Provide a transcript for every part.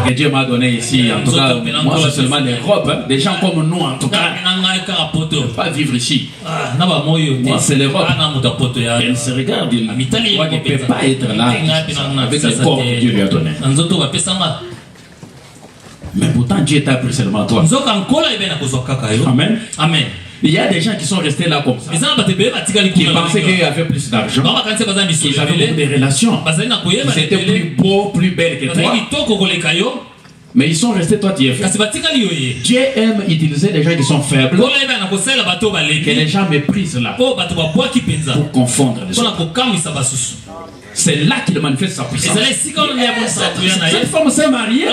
que Dieu m'a donné ici, en tout cas, moi je suis seulement l'Europe, hein. Des gens comme nous en tout cas, pas vivre ici. Moi c'est l'Europe. Elle se regarde, il ne peut pas être là avec le corps que Dieu lui a donné. Mais pourtant Dieu t'a pris seulement toi. Amen. Amen. Il y a des gens qui sont restés là comme ça, qui pensaient qu'ils avaient plus d'argent, qu'ils avaient beaucoup de relations, ils étaient plus beaux, plus belles que toi. Mais ils sont restés, toi tu es faible. Dieu aime utiliser les gens qui sont faibles, que les gens méprisent là, pour confondre les autres. C'est là qu'il manifeste sa puissance. Cette femme s'est mariée,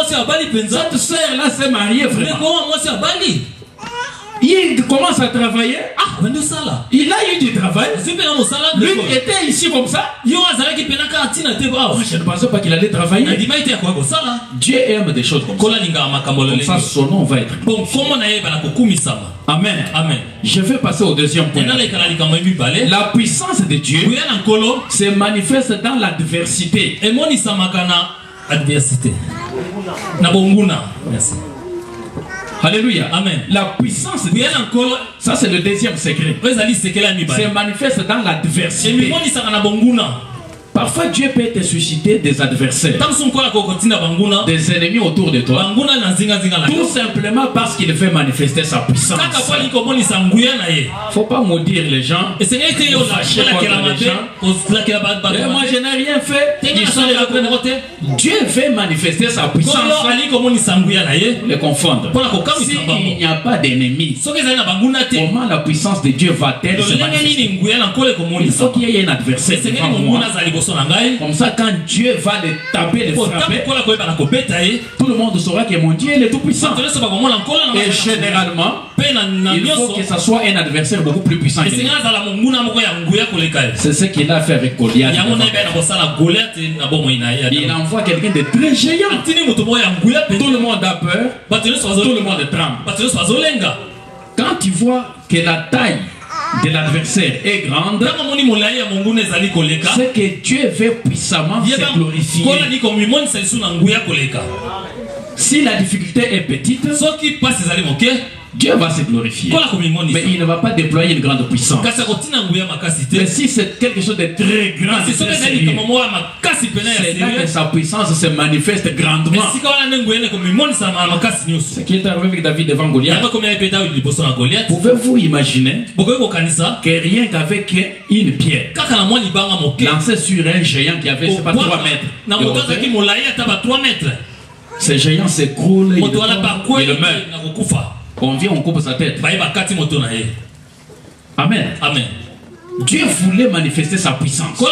cette soeur là s'est mariée vraiment. Il commence à travailler. Il a eu du travail. Lui était ici comme ça. Je ne pensais pas qu'il allait travailler. Dieu aime des choses comme ça. Comme ça, son nom va être. Amen. Amen. Je vais passer au deuxième point. La puissance de Dieu se manifeste dans l'adversité. Merci. Alléluia. Amen. La puissance de Dieu, ça c'est le deuxième secret, se manifeste dans l'adversité. Parfois Dieu peut te susciter des adversaires, des ennemis autour de toi, tout simplement parce qu'il fait manifester sa puissance. Faut pas maudire les gens, fâcher contre les gens. Moi je n'ai rien fait. Dieu veut manifester sa puissance pour les confondre. S'il n'y a pas d'ennemis, comment la puissance de Dieu va-t-elle se manifester? Il faut qu'il y ait un adversaire devant moi. Comme ça, quand Dieu va les taper, les frapper, tout le monde saura que mon Dieu est tout puissant. Et généralement, il faut que ce soit un adversaire beaucoup plus puissant que lui. C'est ce qu'il a fait avec Goliath. Il envoie quelqu'un de très géant. Tout le monde a peur, tout le monde tremble. Quand tu vois que la taille de l'adversaire est grande, c'est que Dieu veut puissamment se glorifier. Si la difficulté est petite, Dieu va se glorifier. Mais il ne va pas déployer une grande puissance. Mais si c'est quelque chose de très grand, c'est là que sa puissance se manifeste grandement. Ce qui est arrivé avec David devant Goliath. Pouvez-vous imaginer que rien qu'avec une pierre lancée sur un géant qui avait, je sais pas, 3 mètres, ce géant s'écroule, il meurt. On vient, on coupe sa tête. Amen. Amen. Dieu voulait manifester sa puissance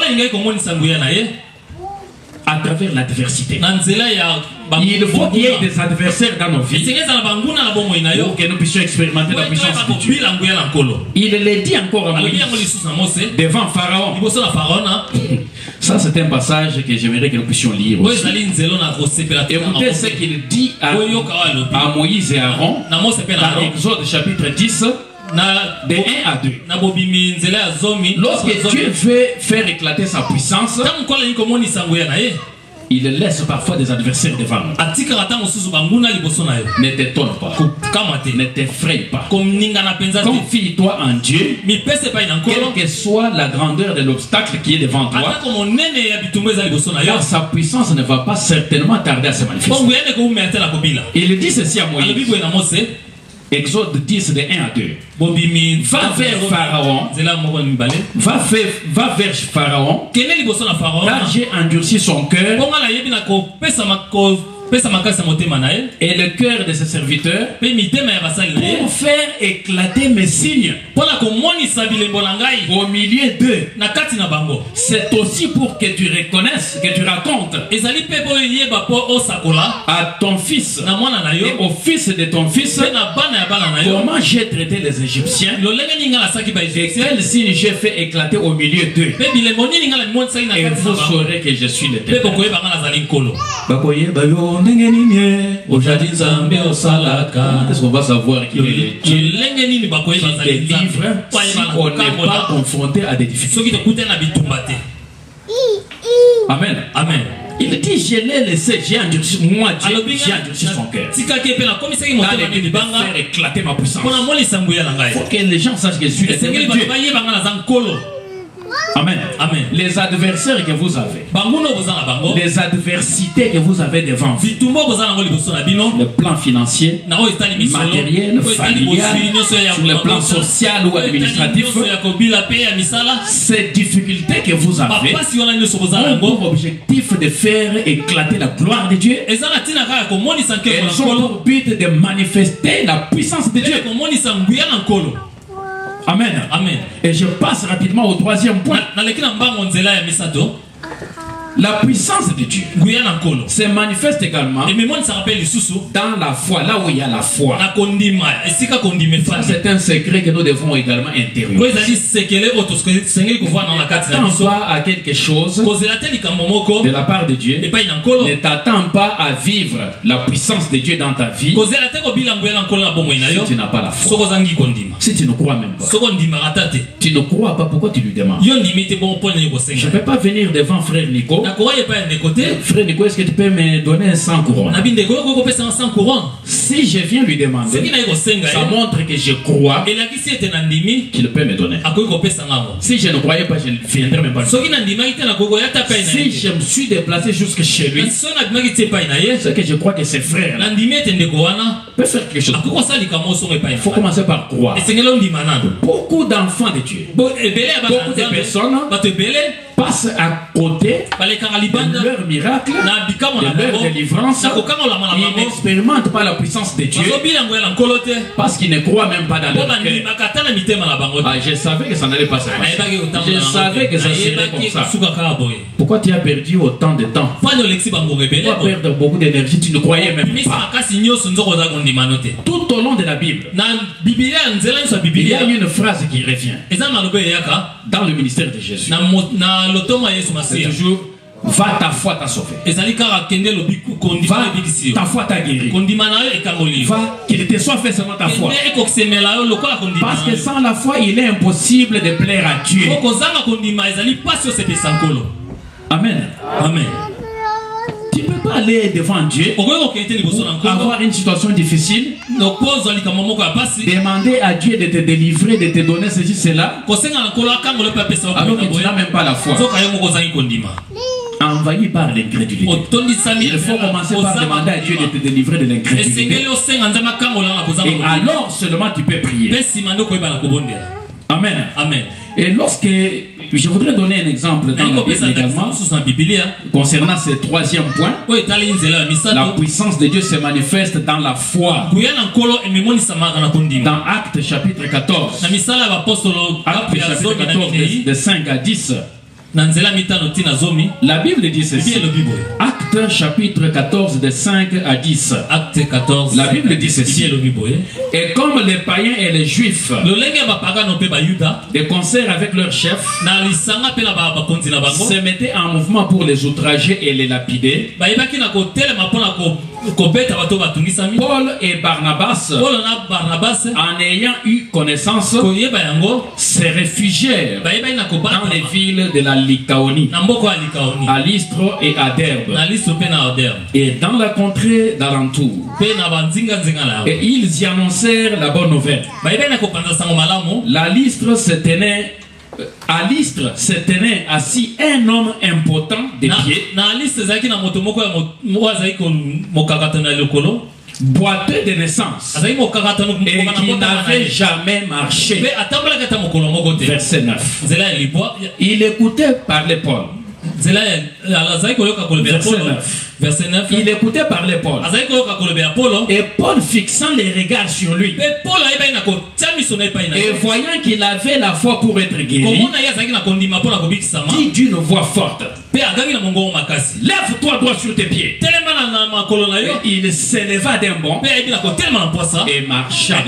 à travers l'adversité. Il faut qu'il y ait des adversaires dans nos vies pour que nous puissions expérimenter la puissance de Dieu. Il le dit encore à Moïse devant Pharaon. Ça c'est un passage que j'aimerais que nous puissions lire aussi. Écoutez ce qu'il dit à Moïse et Aaron dans Exode chapitre 10 de 1 à 2. Lorsque Dieu veut faire éclater sa puissance, il laisse parfois des adversaires devant nous. Ne t'étonne pas, ne t'effraie pas. Confie-toi en Dieu, quelle que soit la grandeur de l'obstacle qui est devant toi, car sa puissance ne va pas certainement tarder à se manifester. Il dit ceci à Moïse. Exode 10 de 1 à 2. Va vers Pharaon. Va vers Pharaon. Car j'ai endurci son cœur et le cœur de ses serviteurs pour faire éclater mes signes au milieu d'eux. C'est aussi pour que tu reconnaisses, que tu racontes à ton fils et au fils de ton fils comment j'ai traité les Égyptiens et quel signe j'ai fait éclater au milieu d'eux. Et vous saurez que je suis l'Éternel. Est-ce qu'on va savoir qu'il est le Dieu qui délivre si on n'est pas confronté à des difficultés? Amen. Amen. Il dit, je l'ai laissé, j'ai endurci, moi Dieu, j'ai endurci son cœur. Dans les buts de faire éclater ma puissance. Il faut que les gens sachent que je suis l'éternel Dieu. Amen. Amen. Les adversaires que vous avez, les adversités que vous avez devant vous, le plan financier, matériel, familial, sur le plan social ou administratif, ces difficultés que vous avez ont pour objectif de faire éclater la gloire de Dieu. Elles ont pour but de manifester la puissance de Dieu. Amen. Amen. Et je passe rapidement au troisième point. La puissance de Dieu se manifeste également dans la foi, là où il y a la foi. Ça, c'est un secret que nous devons également intérioriser. Ne t'attends pas à quelque chose de la part de Dieu. Ne t'attends pas à vivre la puissance de Dieu dans ta vie si tu n'as pas la foi. Si tu ne crois même pas. Tu ne crois pas, pourquoi tu lui demandes? Je ne peux pas venir devant frère Nico. Frère Nico, est-ce que tu peux me donner 100 couronnes? Si je viens lui demander, ça montre que je crois qu'il peut me donner. Si je ne croyais pas, je ne viendrais même pas. Si je me suis déplacé jusque chez lui, c'est que je crois que ses frères peut faire quelque chose. Il faut commencer par croire. Beaucoup d'enfants de Dieu, beaucoup de personnes passent à côté de leur miracle, de leur délivrance. Ils n'expérimentent pas la puissance de Dieu parce qu'ils ne croient même pas dans leur cœur. Je savais que ça n'allait pas se passer. Je savais que ça serait comme ça. Pourquoi tu as perdu autant de temps? Pourquoi perdre beaucoup d'énergie? Tu ne croyais même pas. Tout au long de la Bible, il y a une phrase qui revient dans le ministère de Jésus. C'est toujours: va, ta foi t'a sauvé. Va, ta foi t'a guéri. Va, qu'il te soit fait selon ta foi. Parce que sans la foi, il est impossible de plaire à Dieu. Amen. Amen. Tu ne peux pas aller devant Dieu pour avoir une situation difficile, demander à Dieu de te délivrer, de te donner ceci, cela, alors que tu n'as même pas la foi. Envahi par l'incrédulité. Il faut commencer par demander à Dieu de te délivrer de l'incrédulité. Et alors seulement tu peux prier. Amen. Amen. Et lorsque je voudrais donner un exemple dans la Bible également concernant ce troisième point, la puissance de Dieu se manifeste dans la foi. Dans Actes chapitre 14, Actes chapitre 14 de 5 à 10. La Bible dit ceci. Actes chapitre 14 de 5 à 10. Acte 14. La Bible dit ceci. Et comme les païens et les juifs, de concert avec leurs chefs, se mettaient en mouvement pour les outrager et les lapider, Paul et Barnabas, en ayant eu connaissance, se réfugièrent dans les villes de la Lycaonie, à Lystre et à Derbe, et dans la contrée d'alentour. Et ils y annoncèrent la bonne nouvelle. À Lystre se tenait assis un homme important des pieds, boiteux de naissance, et qui n'avait jamais marché. Verset 9. Il écoutait parler Paul. Verset 9. Il écoutait parler Paul. Et Paul, fixant les regards sur lui, et voyant qu'il avait la foi pour être guéri, dit d'une voix forte: lève-toi droit sur tes pieds. Et il s'éleva d'un bond et marcha.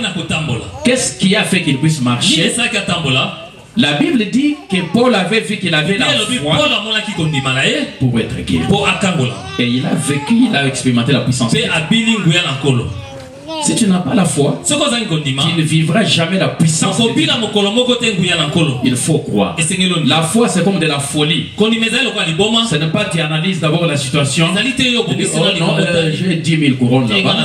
Qu'est-ce qui a fait qu'il puisse marcher? La Bible dit que Paul avait vu qu'il avait la foi pour être guéri. Et il a vécu, il a expérimenté la puissance. Si tu n'as pas la foi, tu ne vivras jamais la puissance de Dieu. Il faut croire. La foi, c'est comme de la folie. Ce n'est pas tu analyses d'abord la situation. J'ai 10 000 couronnes là-bas.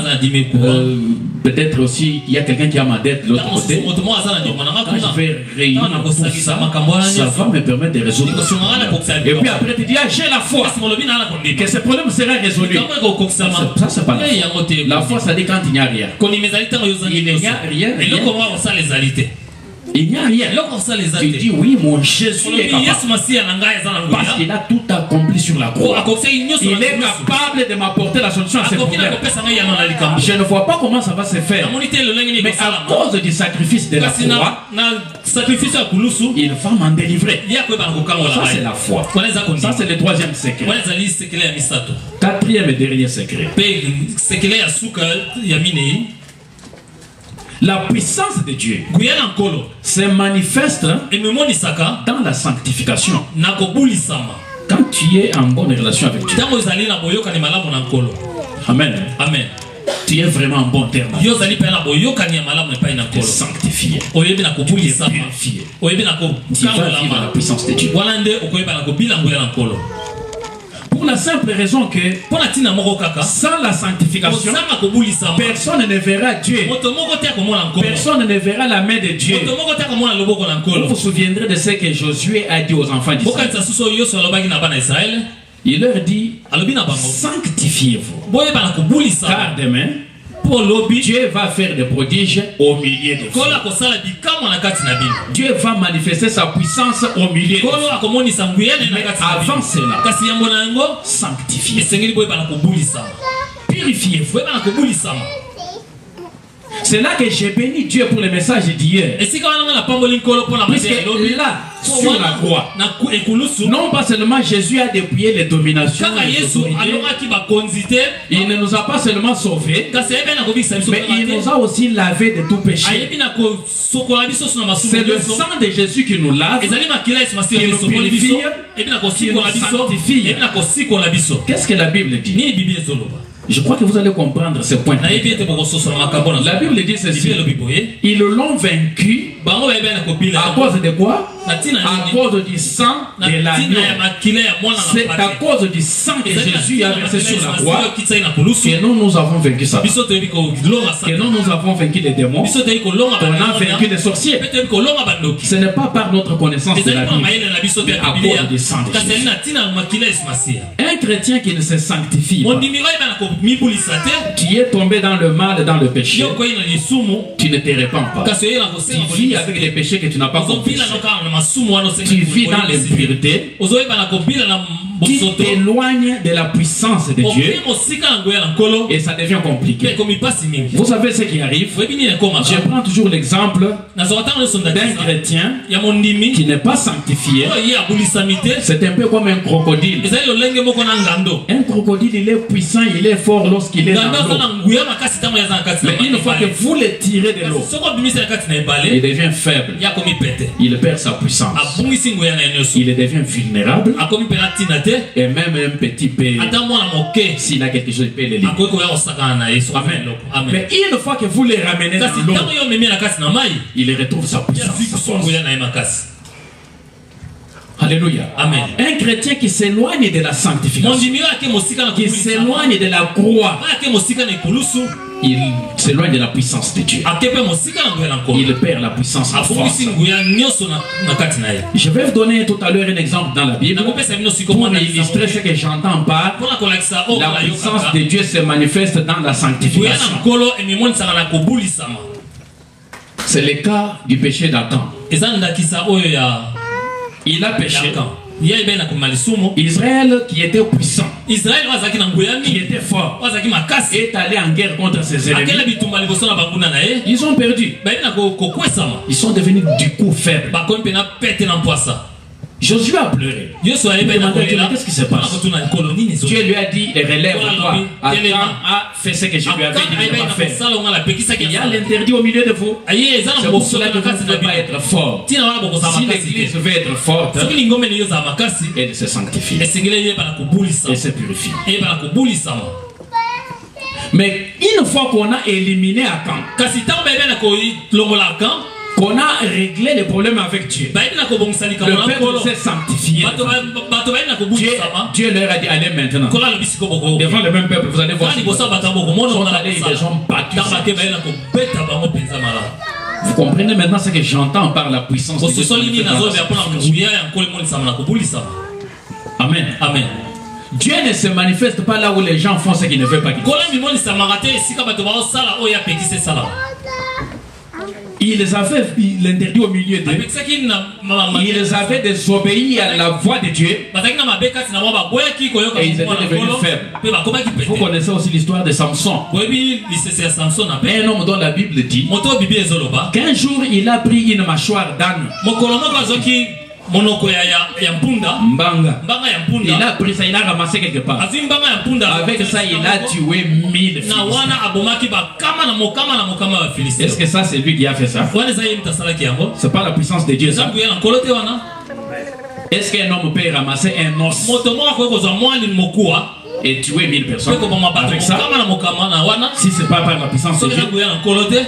Peut-être aussi, il y a quelqu'un qui a ma dette de l'autre côté. Quand je vais réunir pour ça, ça va me permettre de résoudre. Et puis après, tu dis, ah, j'ai la foi. Que ce problème sera résolu. Ça, c'est pas la foi. La foi, ça dit quand il n'y a rien. Il n'y a rien. Il n'y a rien. Tu dis oui, mon Jésus est capable. Parce qu'il a tout accompli sur la croix. Il est capable de m'apporter la solution à ce problème. Je ne vois pas comment ça va se faire. Mais à cause du sacrifice de la croix, il va m'en délivrer. Ça, c'est la foi. Ça, c'est le troisième secret. Quatrième et dernier secret. La puissance de Dieu se manifeste dans la sanctification. Quand tu es en bonne relation avec Dieu. Amen. Amen. Tu es vraiment en bon terme. Tu es sanctifié. Tu es purifié. Tu vas vivre la puissance de Dieu. Pour la simple raison que sans la sanctification, personne ne verra Dieu. Personne ne verra la main de Dieu. Vous vous souviendrez de ce que Josué a dit aux enfants d'Israël. Il leur dit, sanctifiez-vous. Car demain, Dieu va faire des prodiges au milieu de vous. Dieu va manifester sa puissance au milieu de vous. Mais avant cela, sanctifiez-vous. Purifiez-vous. C'est là que j'ai béni Dieu pour le message d'hier. Puisque là, sur la croix, non pas seulement Jésus a dépouillé les dominations, il ne nous a pas seulement sauvés, mais il nous a aussi lavé de tout péché. C'est le sang de Jésus qui nous lave, qui nous purifie, qui nous sanctifie. Qu'est-ce que la Bible dit? Je crois que vous allez comprendre ce point. La Bible dit ceci. Ils l'ont vaincu à cause de quoi? À cause du sang de l'agneau. C'est à cause du sang que Jésus a versé sur la croix que nous avons vaincu ça. Que nous avons vaincu les démons. On a vaincu les sorciers. Ce n'est pas par notre connaissance de la Bible, mais à cause du sang de Jésus. Un chrétien qui ne se sanctifie pas, tu es tombé dans le mal, dans le péché, tu ne te répands pas. Tu vis avec les péchés que tu n'as pas compris. Tu vis dans l'impureté, qui t'éloigne de la puissance de Dieu, et ça devient compliqué. Vous savez ce qui arrive? Je prends toujours l'exemple d'un chrétien qui n'est pas sanctifié. C'est un peu comme un crocodile. Un crocodile, il est puissant, il est fort lorsqu'il est dans l'eau. Mais une fois que vous le tirez de l'eau, il devient faible. Il perd sa puissance. Il devient vulnérable. Et même un petit peu, s'il a quelque chose, il peut le lire. Amen. Mais une fois que vous les ramenez dans l'eau, il retrouve sa puissance. Alléluia. Amen. Un chrétien qui s'éloigne de la sanctification, qui s'éloigne de la croix, il s'éloigne de la puissance de Dieu. Il perd la puissance en force. Je vais vous donner tout à l'heure un exemple dans la Bible pour illustrer ce que j'entends par la puissance de Dieu se manifeste dans la sanctification. C'est le cas du péché d'Adam. Il a péché. Israël qui était puissant, qui était fort, est allé en guerre contre ses ennemis. Ils ont perdu. Ils sont devenus du coup faibles. Josué a pleuré. Qu'est-ce qui se passe? Dieu lui a dit, relève-toi. Adam a fait ce que je lui avais dit de ne pas faire. Il y a l'interdit au milieu de vous. C'est pour cela que vous ne pouvez pas être fort. Si l'église veut être forte, elle se sanctifie. Elle se purifie. Mais une fois qu'on a éliminé Akan, qu'on a réglé les problèmes avec Dieu, le peuple s'est sanctifié. Dieu leur a dit allez maintenant. Devant le même peuple, vous allez voir. Ils sont allés, ils les ont battus. Vous comprenez maintenant ce que j'entends par la puissance de Dieu. Amen. Amen. Dieu ne se manifeste pas là où les gens font ce qu'ils ne veulent pas. Ils avaient l'interdit au milieu d'eux. Ils avaient désobéi à la voix de Dieu. Et ils étaient devenus faibles. Vous connaissez aussi l'histoire de Samson. Un homme dont la Bible dit qu'un jour il a pris une mâchoire d'âne. Mbanga. Il a pris ça, il a ramassé quelque part. Avec ça, il a tué 1000 Philistins. Est-ce que ça, c'est lui qui a fait ça? C'est pas la puissance de Dieu, ça. Est-ce qu'un homme peut ramasser un os et tuer 1000 personnes avec ça? Si c'est pas par la puissance de Dieu.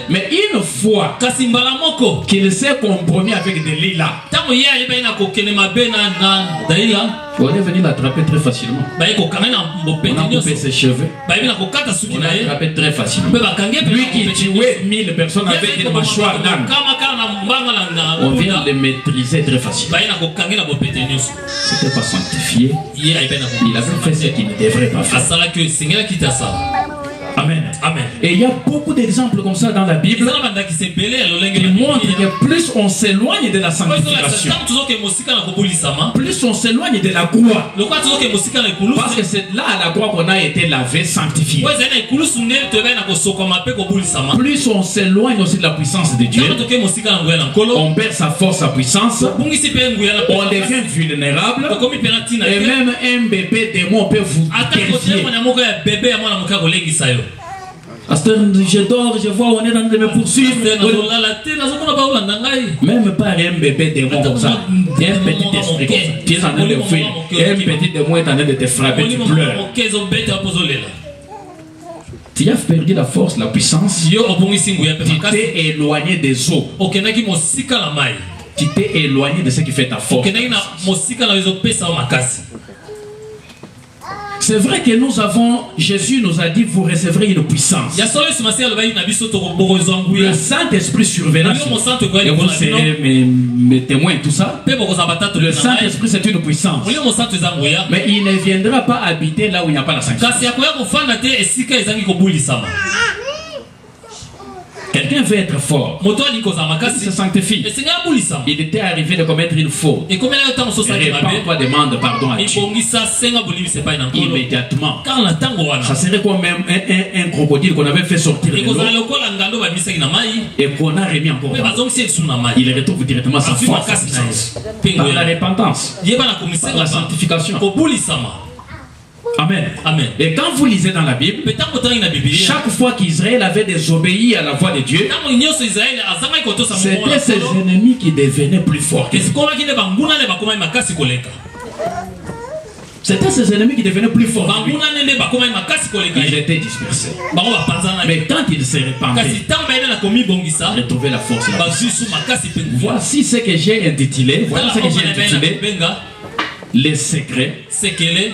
Mais une fois qu'il s'est compromis avec Delilah, on est venu l'attraper très facilement. On a coupé ses cheveux. On l'a attrapé très facilement. Lui qui tuait 1000 personnes avec une mâchoire d'âne, on vient le maîtriser très facilement. C'était pas sanctifié. Il avait fait ce qu'il ne devrait pas faire. Amen. Amen. Et il y a beaucoup d'exemples comme ça dans la Bible qui montrent que plus on s'éloigne de la sanctification, plus on s'éloigne de la croix. Parce que c'est là à la croix qu'on a été lavé, sanctifié. Plus on s'éloigne aussi de la puissance de Dieu, on perd sa force, sa puissance, on devient vulnérable. Et même un bébé démon peut vous terrifier. Je dors, je vois, on est en train de me poursuivre. Même pas un bébé démon comme ça. Un petit esprit comme ça. Tu es en train de fuir. Un petit démon est en train de te frapper, tu pleures. Tu as perdu la force, la puissance. Tu t'es éloigné des eaux. Tu t'es éloigné de ce qui fait ta force. C'est vrai que nous avons, Jésus nous a dit, vous recevrez une puissance. Le Saint-Esprit surviendra sur vous. Et vous serez mes témoins et tout ça. Le Saint-Esprit c'est une puissance. Mais il ne viendra pas habiter là où il n'y a pas la sanctification. Quelqu'un veut être fort, il se sanctifie. Il était arrivé de commettre une faute. Et répands-toi, demande pardon à Dieu. Immédiatement. Ça serait comme un crocodile qu'on avait fait sortir de l'eau et qu'on a remis encore. Il retrouve directement sa force, sa puissance. Par la repentance, par la sanctification. Amen. Amen. Et quand vous lisez dans la Bible, chaque fois qu'Israël avait désobéi à la voix de Dieu, c'était ses ennemis qui devenaient plus forts. C'était ses ennemis qui devenaient plus forts. Ils étaient dispersés. Mais quand ils se répandaient, ils retrouvaient la force. Voici ce que j'ai intitulé. Voilà ce que j'ai intitulé. Les secrets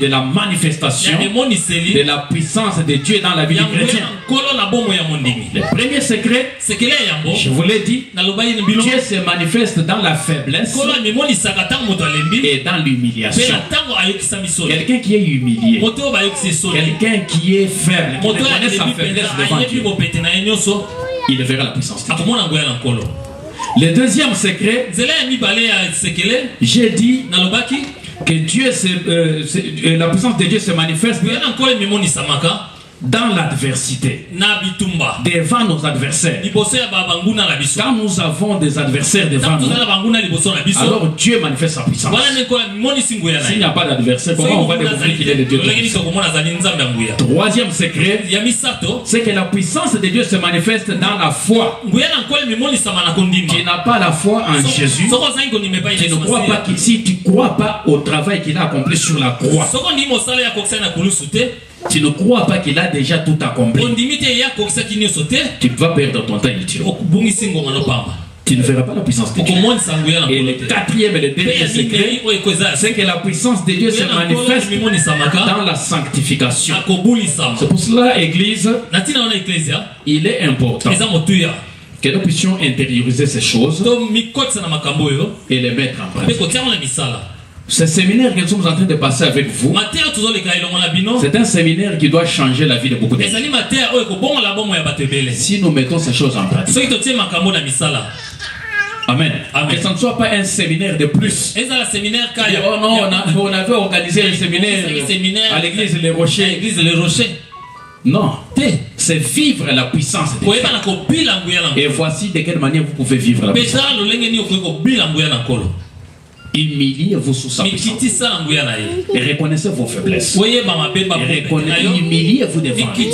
de la manifestation de la puissance de Dieu dans la vie du chrétien. Le premier secret, je vous l'ai dit, Dieu se manifeste dans la faiblesse et dans l'humiliation. Quelqu'un qui est humilié, quelqu'un qui est faible, qui connaît sa faiblesse devant Dieu, il verra la puissance de Dieu. Le deuxième secret, j'ai dit que Dieu la puissance de Dieu se manifeste dans l'adversité, devant nos adversaires. Quand nous avons des adversaires devant nous, alors Dieu manifeste sa puissance. S'il n'y a pas d'adversaire, comment on va découvrir qu'il est le Dieu de puissance? Troisième secret, c'est que la puissance de Dieu se manifeste dans la foi. Tu n'as pas la foi en Jésus, tu ne crois pas si tu ne crois pas au travail qu'il a accompli sur la croix. tu ne crois pas qu'il a déjà tout accompli, tu vas perdre ton temps inutilement. Tu ne verras pas la puissance de Dieu. Et le quatrième et le dernier secret, c'est que la puissance de Dieu se manifeste dans la sanctification. C'est pour cela, Église, il est important que nous puissions intérioriser ces choses et les mettre en pratique. Ce séminaire que nous sommes en train de passer avec vous, c'est un séminaire qui doit changer la vie de beaucoup de gens. Si nous mettons ces choses en pratique. Amen. Que ce ne soit pas un séminaire de plus. Oh non, on avait organisé un séminaire à l'église Les Rochers. Non, c'est vivre la puissance de Dieu. Et voici de quelle manière vous pouvez vivre la puissance. Humiliez-vous sous sa puissance. Et reconnaissez vos faiblesses. Humiliez-vous devant lui.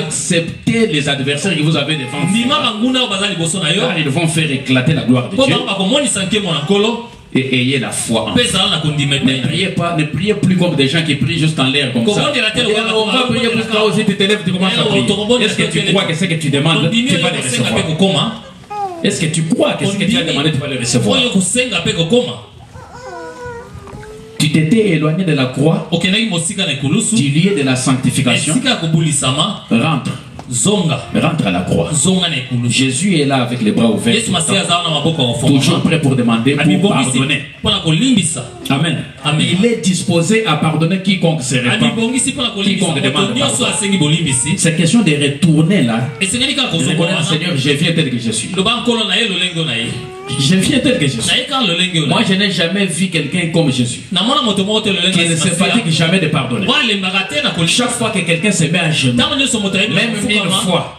Acceptez les adversaires que vous avez devant vous. Car ils vont faire éclater la gloire de Dieu. Et ayez la foi en vous. Ne priez plus comme des gens qui prient juste en l'air comme ça. On va prier pour toi aussi, tu te lèves, tu commences à prier. Est-ce que tu crois que ce que tu demandes, tu vas le recevoir? Est-ce que tu crois que ce que tu as demandé, tu vas le recevoir? Tu t'étais éloigné de la croix, du lieu de la sanctification. Rentre à la croix. Jésus est là avec les bras ouverts, toujours prêt pour demander, pour pardonner. Amen. Il est disposé à pardonner quiconque se répand, quiconque demande pardon. C'est question de retourner là, de reconnaître, Seigneur, je viens tel que je suis. Je viens tel que je suis. Moi, je n'ai jamais vu quelqu'un comme Jésus, qui ne se fatigue jamais de pardonner. Chaque fois que quelqu'un se met à genoux, même une fois,